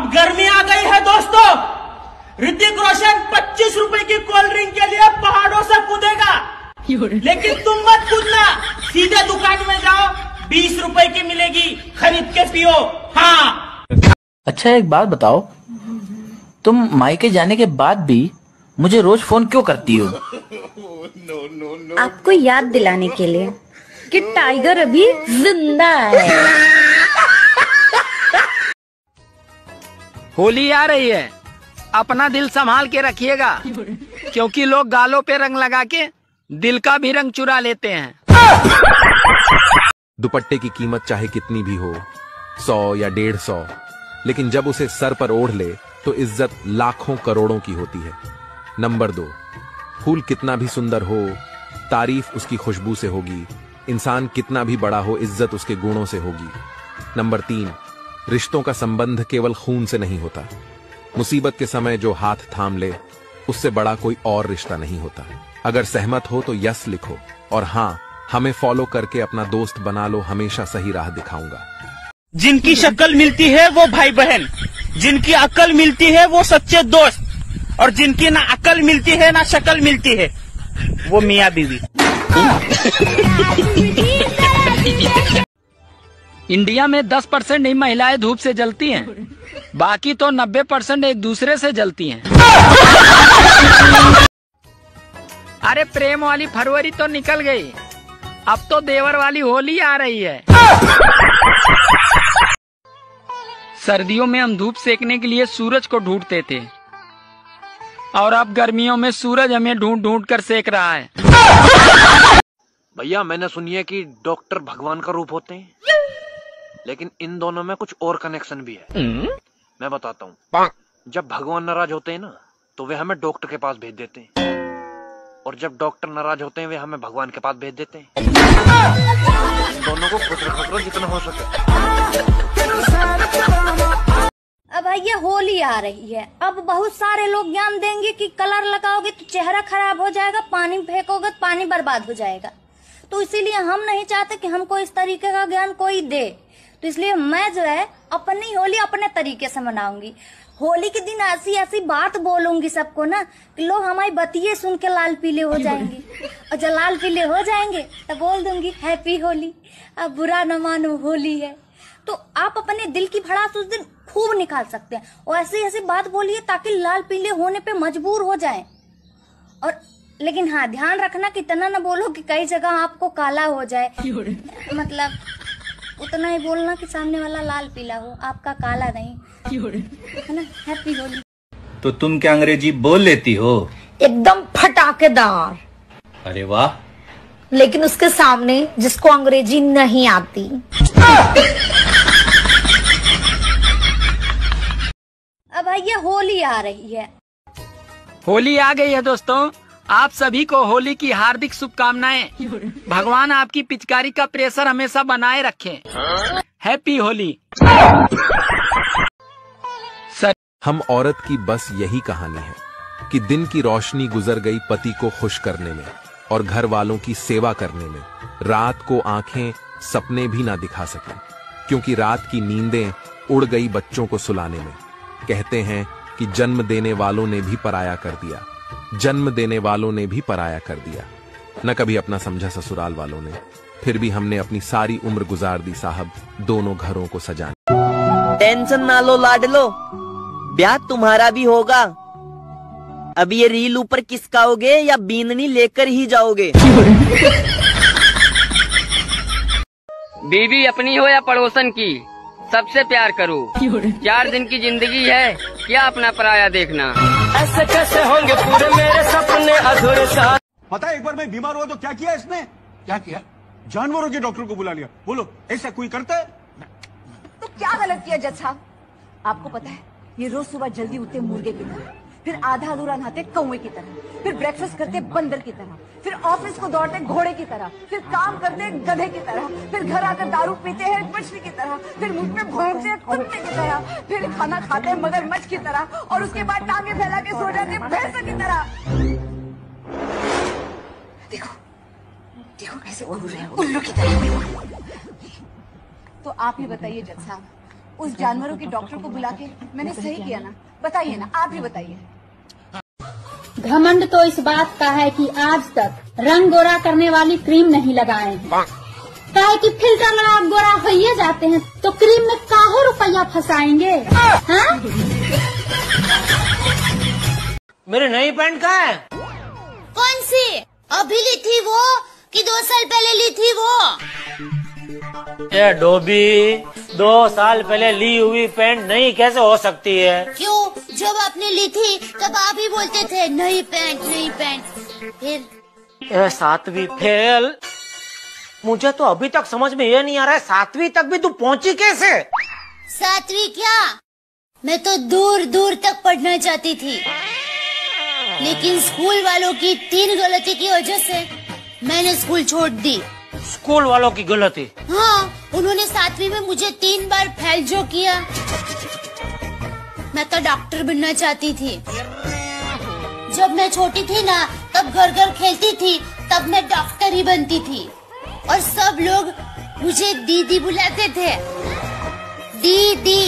अब गर्मी आ गई है दोस्तों। ऋतिक रोशन 25 रुपए की कोल्ड ड्रिंक के लिए पहाड़ों से कूदेगा, लेकिन तुम मत कूदना, सीधे दुकान में जाओ, 20 रुपए की मिलेगी, खरीद के पियो। हाँ। अच्छा एक बात बताओ, तुम मायके जाने के बाद भी मुझे रोज फोन क्यों करती हो? आपको याद दिलाने के लिए कि टाइगर अभी जिंदा है। होली आ रही है, अपना दिल संभाल के रखिएगा, क्योंकि लोग गालों पे रंग लगा के दिल का भी रंग चुरा लेते हैं। दुपट्टे की कीमत चाहे कितनी भी हो, 100 या 150, लेकिन जब उसे सर पर ओढ़ ले तो इज्जत लाखों करोड़ों की होती है। नंबर 2, फूल कितना भी सुंदर हो, तारीफ उसकी खुशबू से होगी। इंसान कितना भी बड़ा हो, इज्जत उसके गुणों से होगी। नंबर 3, रिश्तों का संबंध केवल खून से नहीं होता। मुसीबत के समय जो हाथ थाम ले, उससे बड़ा कोई और रिश्ता नहीं होता। अगर सहमत हो तो यस लिखो, और हाँ, हमें फॉलो करके अपना दोस्त बना लो, हमेशा सही राह दिखाऊंगा। जिनकी शक्ल मिलती है वो भाई बहन, जिनकी अकल मिलती है वो सच्चे दोस्त, और जिनकी ना अकल मिलती है ना शक्ल मिलती है वो मियाँ बीवी। इंडिया में 10% ही महिलाएं धूप से जलती हैं, बाकी तो 90% एक दूसरे से जलती हैं। अरे प्रेम वाली फरवरी तो निकल गई, अब तो देवर वाली होली आ रही है। सर्दियों में हम धूप सेकने के लिए सूरज को ढूंढते थे, और अब गर्मियों में सूरज हमें ढूंढ ढूंढ कर सेक रहा है। भैया मैंने सुनी है कि डॉक्टर भगवान का रूप होते हैं, लेकिन इन दोनों में कुछ और कनेक्शन भी है। मैं बताता हूँ। जब भगवान नाराज होते हैं ना, तो वे हमें डॉक्टर के पास भेज देते हैं, और जब डॉक्टर नाराज होते हैं वे हमें भगवान के पास भेज देते हैं। दोनों को खुश रखो जितना हो सके। अब भैया होली आ रही है, अब बहुत सारे लोग ज्ञान देंगे कि कलर लगाओगे तो चेहरा खराब हो जाएगा, पानी फेंकोगे तो पानी बर्बाद हो जाएगा। तो इसीलिए हम नहीं चाहते कि हमको इस तरीके का ज्ञान कोई दे, तो इसलिए मैं जो है अपनी होली अपने तरीके से मनाऊंगी। होली के दिन ऐसी ऐसी बात बोलूंगी सबको ना कि लोग हमारी बतिये सुन के लाल पीले हो जाएंगे, और जब लाल पीले हो जाएंगे तब बोल दूंगी हैप्पी होली, अब बुरा न मानो होली है। तो आप अपने दिल की भड़ास उस दिन खूब निकाल सकते हैं, और ऐसी ऐसी बात बोलिए ताकि लाल पीले होने पे मजबूर हो जाएं। और लेकिन हाँ, ध्यान रखना कि इतना न बोलो कि कई जगह आपको काला हो जाए, मतलब उतना ही बोलना कि सामने वाला लाल पीला हो, आपका काला नहीं, है ना। हैप्पी होली। तो तुम क्या अंग्रेजी बोल लेती हो? एकदम फटाकेदार। अरे वाह। लेकिन उसके सामने जिसको अंग्रेजी नहीं आती। अब भैया होली आ रही है। होली आ गई है दोस्तों, आप सभी को होली की हार्दिक शुभकामनाएं। भगवान आपकी पिचकारी का प्रेशर हमेशा बनाए रखें। हैप्पी होली। हम औरत की बस यही कहानी है कि दिन की रोशनी गुजर गई पति को खुश करने में और घर वालों की सेवा करने में। रात को आंखें सपने भी ना दिखा सकें, क्योंकि रात की नींदें उड़ गई बच्चों को सुलाने में। कहते हैं कि जन्म देने वालों ने भी पराया कर दिया, जन्म देने वालों ने भी पराया कर दिया। न कभी अपना समझा ससुराल वालों ने, फिर भी हमने अपनी सारी उम्र गुजार दी साहब दोनों घरों को सजाने। टेंशन ना लो लाडलो, ब्याह तुम्हारा भी होगा। अब ये रील ऊपर किसकाओगे या बीननी लेकर ही जाओगे? बीवी अपनी हो या पड़ोसन की, सबसे प्यार करो। 4 दिन की जिंदगी है, क्या अपना पराया देखना। ऐसे कैसे होंगे पूरे मेरे सपने अधूरे साथ। पता है एक बार मैं बीमार हुआ तो क्या किया इसने? क्या किया? जानवरों के डॉक्टर को बुला लिया। बोलो ऐसा कोई करता है? तो क्या गलत किया जज साहब? आपको पता है ये रोज सुबह जल्दी उठते मुर्गे की तरह, फिर आधा अधूरा नहाते कौवे की तरह, फिर ब्रेकफास्ट करते बंदर की तरह, फिर ऑफिस को दौड़ते घोड़े की तरह, फिर काम करते गधे की तरह, फिर घर आकर दारू पीते हैं मछली की तरह, फिर मुंह पे भौंकते हैं कुत्ते की तरह, फिर खाना खाते हैं मगरमच्छ की तरह, और उसके बाद टांगे फैला के सो जाते हैं भैंस की तरह। देखो देखो कैसे उड़ रहे हैं उल्लू की तरह। तो आप ही बताइए जज साहब, उस जानवरों के डॉक्टर को बुला के मैंने सही किया ना? बताइए ना, आप ही बताइए। घमंड तो इस बात का है कि आज तक रंग गोरा करने वाली क्रीम नहीं लगाए हैं। काहे कि फिल्टर लगा गोरा होइए जाते हैं, तो क्रीम में काहे रुपया फंसाएंगे? हाँ? मेरी नई पैंट कहाँ है? कौन सी? अभी ली थी वो कि 2 साल पहले ली थी वो? ये डोबी, 2 साल पहले ली हुई पैंट नई कैसे हो सकती है? क्यों? जब आपने ली थी तब आप ही बोलते थे नई पैंट नई पैंट। फिर 7वीं फेल। मुझे तो अभी तक समझ में ये नहीं आ रहा है, 7वीं तक भी तू पहुंची कैसे? 7वीं क्या? मैं तो दूर दूर तक पढ़ना चाहती थी, लेकिन स्कूल वालों की 3 गलती की वजह से मैंने स्कूल छोड़ दी। स्कूल वालों की गलती? हाँ, उन्होंने 7वीं में मुझे 3 बार फेल जो किया। मैं तो डॉक्टर बनना चाहती थी। जब मैं छोटी थी ना, तब घर घर खेलती थी, तब मैं डॉक्टर ही बनती थी। और सब लोग मुझे दीदी बुलाते थे। दीदी।